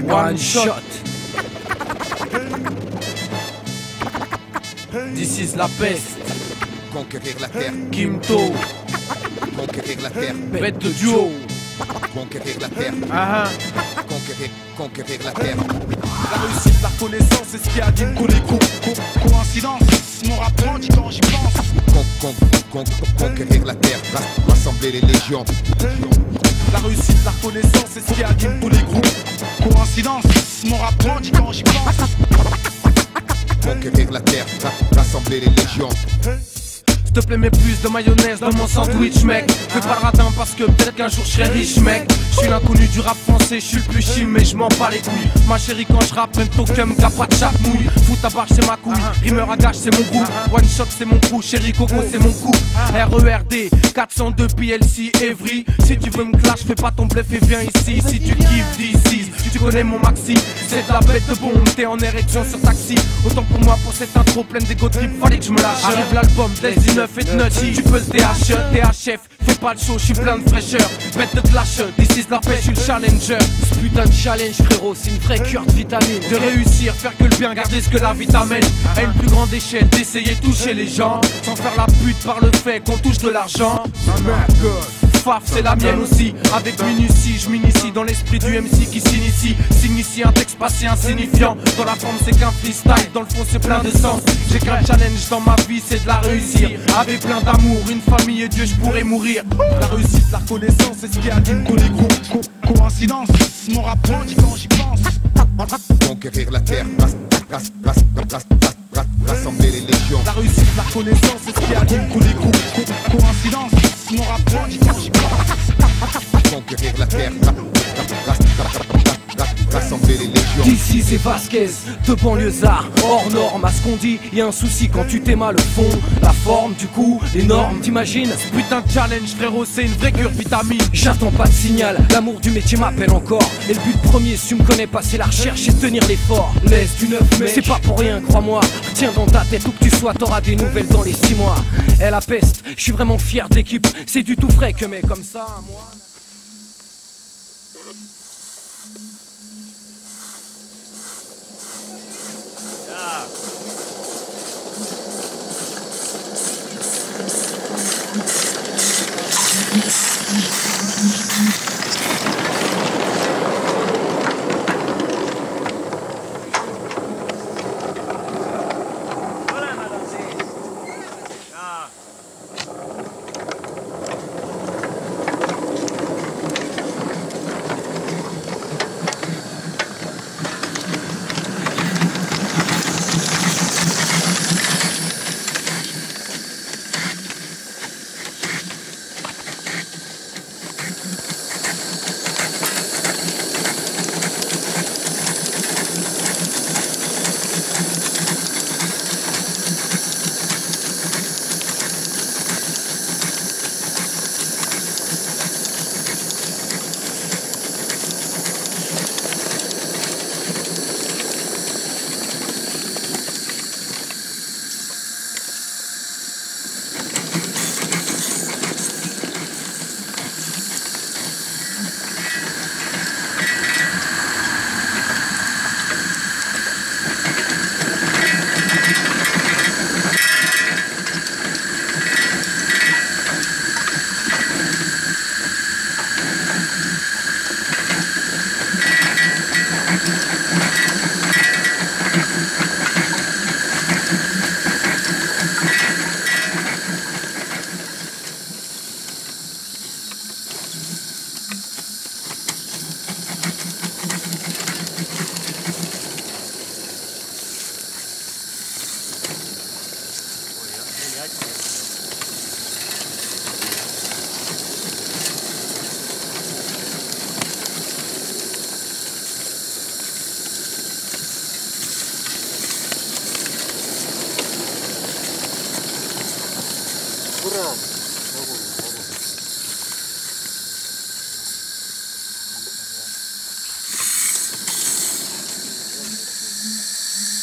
One shot. This is la peste. Conquérir la terre, Kimto, conquérir la terre, bête de duo. conquérir la terre, conquérir la terre. La réussite, la reconnaissance, c'est ce qui anime tous les coups. Coïncidence, mon rapport dit quand j'y pense. Conquérir la terre, rassembler les légions. La réussite, la reconnaissance, c'est ce qui anime tous les groupes. Coïncidence, mon rapport dit quand j'y pense. Conquérir la terre, rassembler les légions. S'il te plaît, mets plus de mayonnaise dans mon sandwich, mec. Fais pas le radin parce que peut-être qu'un jour je serai riche, mec. Je suis l'inconnu du rap français, je suis le plus chim, mais je m'en bats les couilles. Ma chérie, quand je rappe, prenne ton cum, qu'a pas de chatte mouille. Fous ta barge, c'est ma couille. Rimeur à gage, c'est mon groupe. One shot, c'est mon crew. Chérie Coco, c'est mon coup. RERD, 402 PLC, Evry. Si tu veux me clash, fais pas ton bluff et viens ici. Si tu kiffes d'ici, tu connais mon maxi. C'est de la bête de bombe, t'es en érection sur taxi. Autant pour moi, pour cette intro pleine d'égo trip, fallait que je me lâche. Arrive l'album, laisse du neuf et de nutty. Tu peux le THF, fais pas le show, je suis plein de fraîcheur. Bête de clash, this is la pêche, je suis le challenger. Ce putain de challenge, frérot, c'est une vraie cure de vitamine. De réussir, faire que le bien, garder ce que la vie t'amène. À une plus grande échelle, d'essayer de toucher les gens. Sans faire la pute par le fait qu'on touche de l'argent. Faf, c'est la mienne aussi. Avec minutie, je m'initie dans l'esprit du MC qui s'initie. S'initie un texte passé insignifiant. Dans la forme, c'est qu'un freestyle. Dans le fond, c'est plein de sens. J'ai qu'un challenge dans ma vie, c'est de la réussir. Avec plein d'amour, une famille et Dieu, je pourrais mourir. La réussite, la reconnaissance, c'est ce qui anime tous les groupes. Coïncidence, mon rapport dit quand j'y pense. Conquérir la terre, rassembler les légions. La réussite, la reconnaissance, c'est ce qui anime tous les groupes. Coïncidence, mon rapport dit quand j'y pense. Conquérir la terre, rassembler les légions. D'ici c'est Vasquez, de banlieusard, hors norme. À ce qu'on dit, y a un souci quand tu t'aimes le fond. La forme, du coup, les normes, t'imagines? Ce putain de challenge, frérot, c'est une vraie cure vitamine. J'attends pas de signal, l'amour du métier m'appelle encore. Et le but premier, si tu me connais pas, c'est la recherche et tenir l'effort. Laisse du neuf, mec, c'est pas pour rien, crois-moi. Retiens dans ta tête où que tu sois, t'auras des nouvelles dans les 6 mois. Et la peste, je suis vraiment fier de l'équipe. C'est du tout frais que mec comme ça, moi.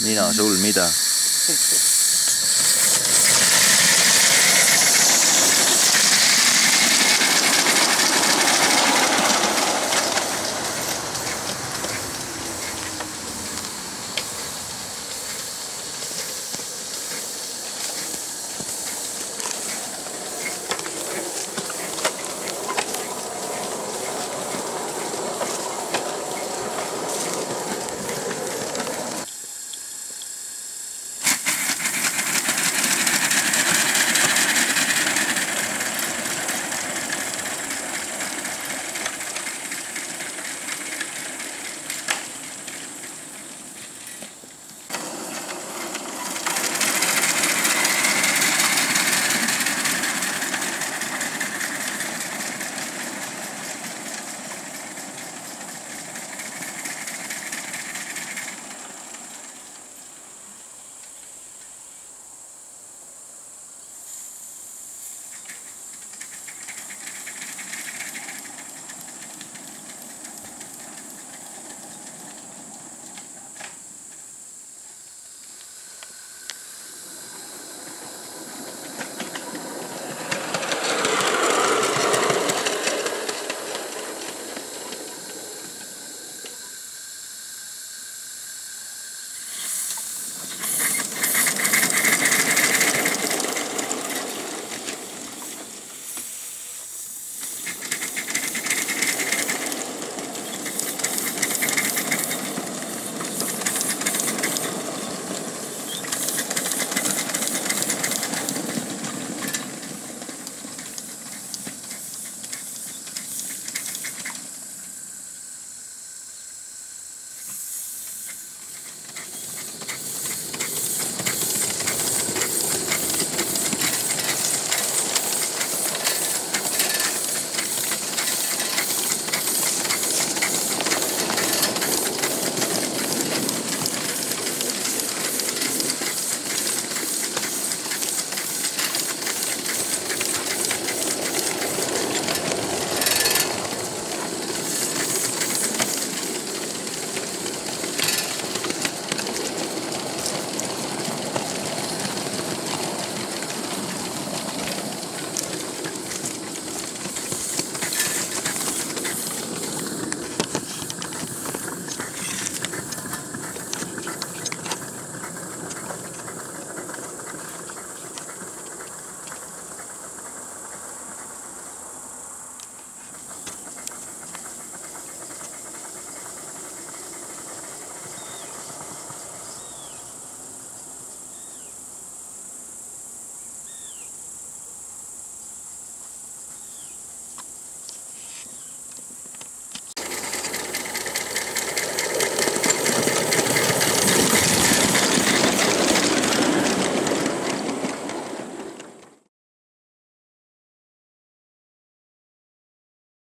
mina sul mida